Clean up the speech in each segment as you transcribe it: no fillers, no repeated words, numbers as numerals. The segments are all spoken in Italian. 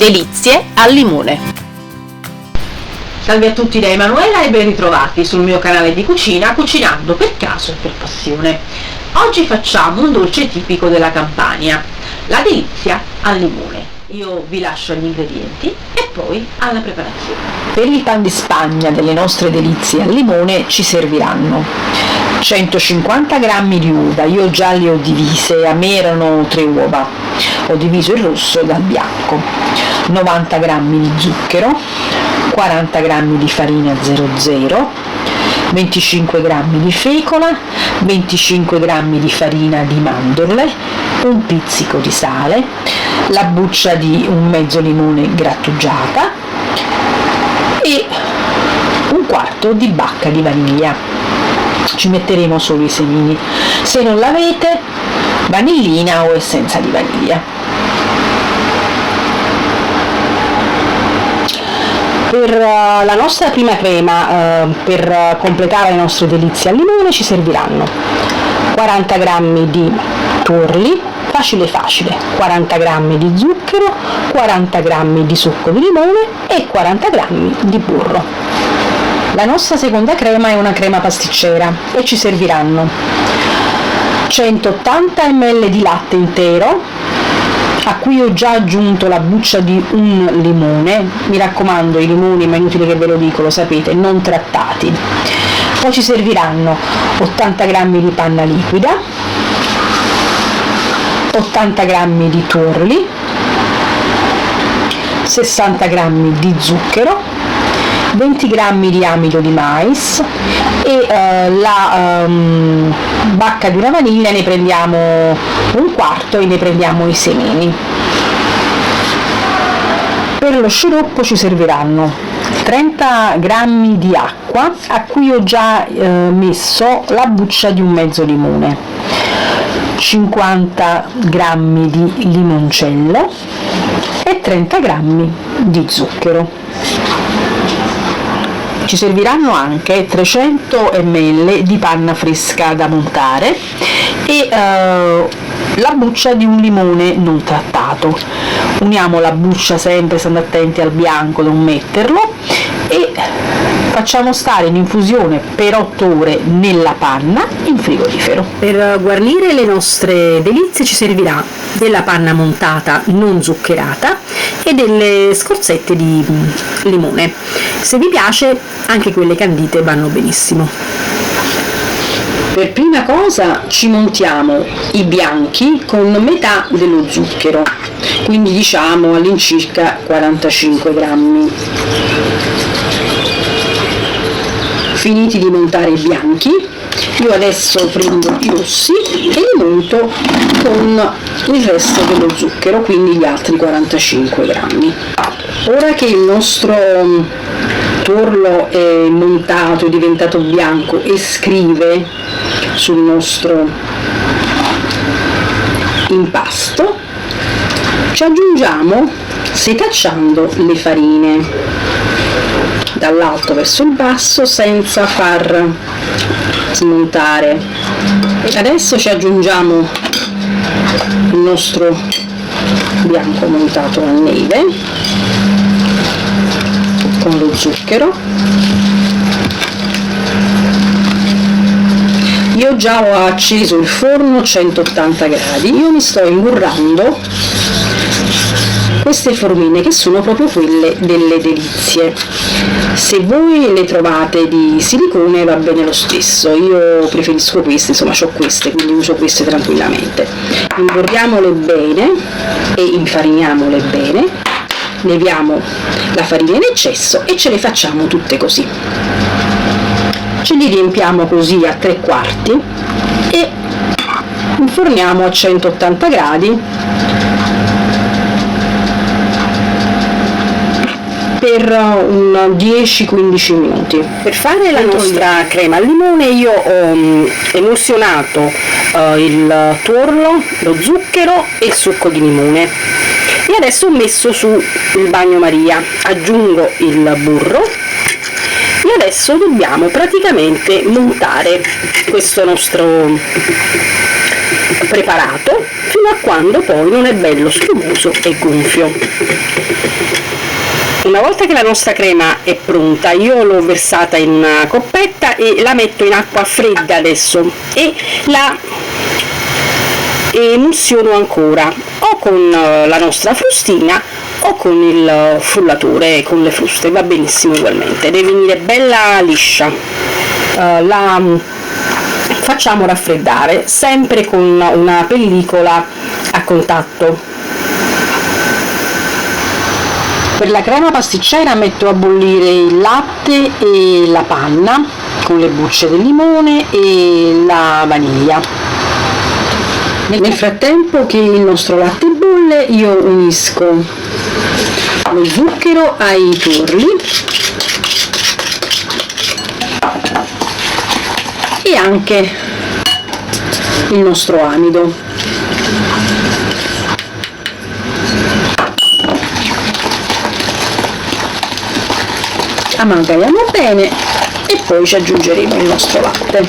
Delizie al limone. Salve a tutti da Emanuela e ben ritrovati sul mio canale di cucina Cucinando per caso e per passione. Oggi facciamo un dolce tipico della Campania, la delizia al limone. Io vi lascio gli ingredienti e poi alla preparazione. Per il pan di Spagna delle nostre delizie al limone ci serviranno 150 g di uva, io già le ho divise, a me erano 3 uova, ho diviso il rosso dal bianco, 90 g di zucchero, 40 g di farina 00, 25 g di fecola, 25 g di farina di mandorle, un pizzico di sale, la buccia di un mezzo limone grattugiata e un quarto di bacca di vaniglia. Ci metteremo solo i semini, se non l'avete vanillina o essenza di vaniglia. Per la nostra prima crema, per completare le nostre delizie al limone, ci serviranno 40 g di tuorli, facile, 40 g di zucchero, 40 g di succo di limone e 40 g di burro. La nostra seconda crema è una crema pasticcera e ci serviranno 180 ml di latte intero, a cui ho già aggiunto la buccia di un limone, mi raccomando i limoni, ma è inutile che ve lo dico, lo sapete, non trattati. Poi ci serviranno 80 g di panna liquida, 80 g di tuorli, 60 g di zucchero, 20 g di amido di mais e la bacca di una vaniglia ne prendiamo un quarto e ne prendiamo i semini. Per lo sciroppo ci serviranno 30 g di acqua, a cui ho già messo la buccia di un mezzo limone, 50 g di limoncello e 30 g di zucchero. Ci serviranno anche 300 ml di panna fresca da montare e la buccia di un limone non trattato. Uniamo la buccia sempre stando attenti al bianco, non metterlo, e facciamo stare in infusione per 8 ore nella panna in frigorifero. Per guarnire le nostre delizie ci servirà della panna montata non zuccherata e delle scorzette di limone. Se vi piace, anche quelle candite vanno benissimo. Per prima cosa ci montiamo i bianchi con metà dello zucchero, quindi diciamo all'incirca 45 grammi. Finiti di montare i bianchi, io adesso prendo i rossi e li monto con il resto dello zucchero, quindi gli altri 45 grammi. Ora che il nostro tuorlo è montato, è diventato bianco e scrive sul nostro impasto, ci aggiungiamo setacciando le farine dall'alto verso il basso senza far smontare. E adesso ci aggiungiamo il nostro bianco montato a neve con lo zucchero. Io già ho acceso il forno a 180 gradi, io mi sto imburrando queste formine che sono proprio quelle delle delizie. Se voi le trovate di silicone va bene lo stesso, io preferisco queste, insomma ho queste, quindi uso queste tranquillamente. Imburriamole bene e infariniamole bene, leviamo la farina in eccesso e ce le facciamo tutte così. Ce li riempiamo così a 3/4 e inforniamo a 180 gradi per un 10-15 minuti. Per fare la nostra crema al limone io ho emulsionato il tuorlo, lo zucchero e il succo di limone e adesso ho messo su il bagnomaria, aggiungo il burro e adesso dobbiamo praticamente montare questo nostro preparato fino a quando poi non è bello schiumoso e gonfio. Una volta che la nostra crema è pronta, io l'ho versata in una coppetta e la metto in acqua fredda adesso e la emulsiono ancora o con la nostra frustina o con il frullatore, con le fruste, va benissimo ugualmente, deve venire bella liscia. La facciamo raffreddare sempre con una pellicola a contatto. Per la crema pasticcera metto a bollire il latte e la panna con le bucce del limone e la vaniglia. Nel frattempo che il nostro latte bolle, io unisco lo zucchero ai tuorli e anche il nostro amido. Amalgamiamo bene e poi ci aggiungeremo il nostro latte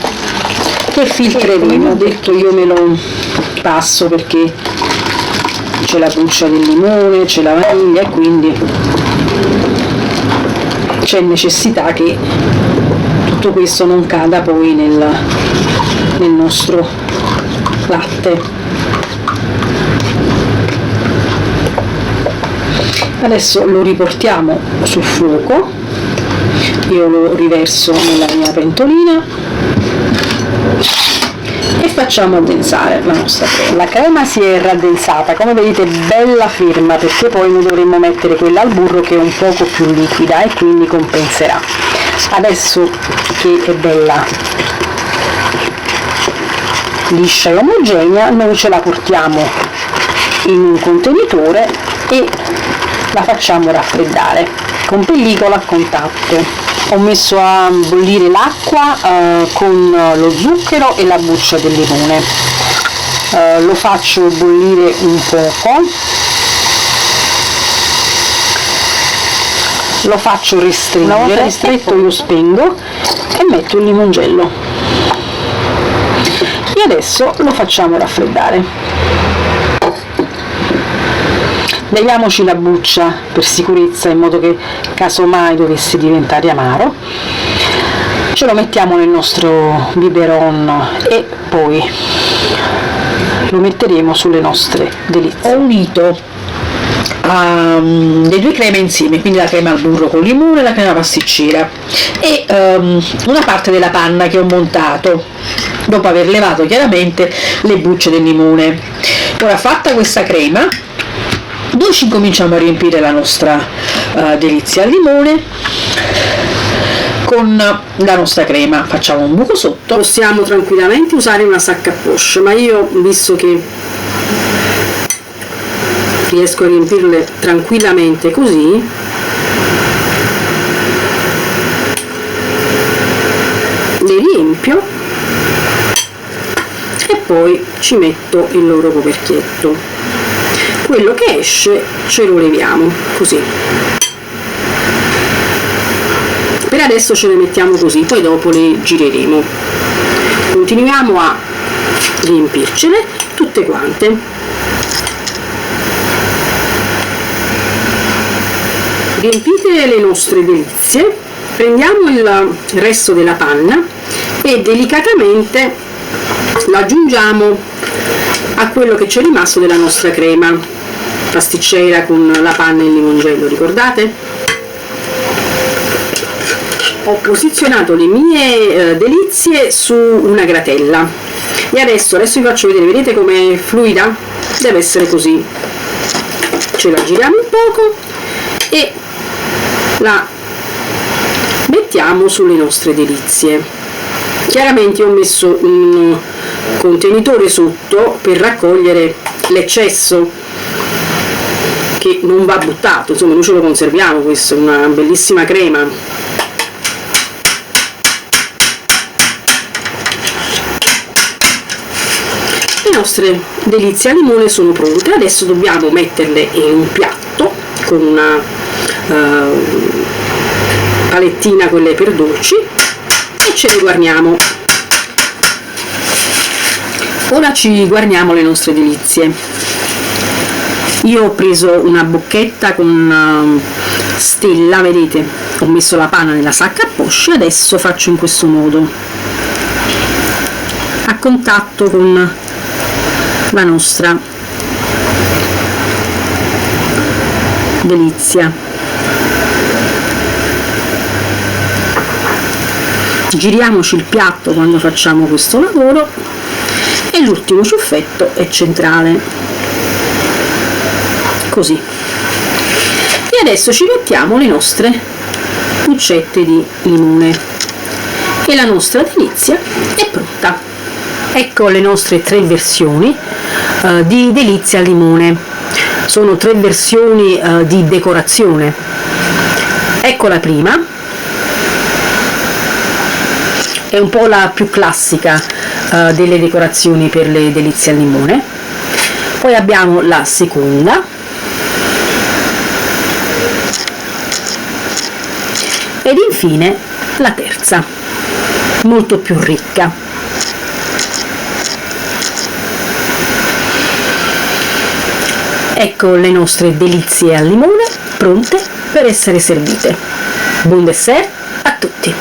che filtreremo. Ho detto, io me lo passo perché c'è la buccia del limone, c'è la vaniglia e quindi c'è necessità che tutto questo non cada poi nel nostro latte. Adesso lo riportiamo sul fuoco, io lo riverso nella mia pentolina e facciamo addensare la nostra crema. La crema si è raddensata, come vedete bella firma, perché poi noi dovremmo mettere quella al burro che è un poco più liquida e quindi compenserà. Adesso che è bella liscia e omogenea, noi ce la portiamo in un contenitore e la facciamo raffreddare con pellicola a contatto. Ho messo a bollire l'acqua con lo zucchero e la buccia del limone, lo faccio bollire un poco, lo faccio restringere, una volta ristretto io spengo e metto il limoncello e adesso lo facciamo raffreddare. Leviamoci la buccia per sicurezza, in modo che casomai dovesse diventare amaro, ce lo mettiamo nel nostro biberon e poi lo metteremo sulle nostre delizie. Ho unito le due creme insieme, quindi la crema al burro con limone e la crema pasticcera, e una parte della panna che ho montato dopo aver levato chiaramente le bucce del limone. Ora, fatta questa crema, noi ci cominciamo a riempire la nostra delizia al limone con la nostra crema, facciamo un buco sotto. Possiamo tranquillamente usare una sacca a poche, ma io, visto che riesco a riempirle tranquillamente così, le riempio e poi ci metto il loro coperchietto. Quello che esce ce lo leviamo così. Per adesso ce le mettiamo così, poi dopo le gireremo. Continuiamo a riempircele tutte quante. Riempite le nostre delizie, prendiamo il resto della panna e delicatamente la aggiungiamo a quello che c'è rimasto della nostra crema pasticcera con la panna e il limoncello, ricordate? Ho posizionato le mie delizie su una gratella e adesso vi faccio vedere, vedete com'è fluida? Deve essere così. Ce la giriamo un poco e la mettiamo sulle nostre delizie. Chiaramente ho messo un contenitore sotto per raccogliere l'eccesso che non va buttato, insomma noi ce lo conserviamo, questo è una bellissima crema. Le nostre delizie al limone sono pronte, adesso dobbiamo metterle in un piatto con una palettina, quelle per dolci, e ce le guarniamo. Ora ci guarniamo le nostre delizie. Io ho preso una bocchetta con una stella, vedete, ho messo la panna nella sacca a posci, adesso faccio in questo modo, a contatto con la nostra delizia. Giriamoci il piatto quando facciamo questo lavoro e l'ultimo ciuffetto è centrale, così. E adesso ci mettiamo le nostre buccette di limone e la nostra delizia è pronta. Ecco le nostre 3 versioni di delizia al limone. Sono 3 versioni di decorazione. Ecco la prima, è un po' la più classica delle decorazioni per le delizie al limone. Poi abbiamo la seconda, ed infine la terza, molto più ricca. Ecco le nostre delizie al limone pronte per essere servite. Buon dessert a tutti!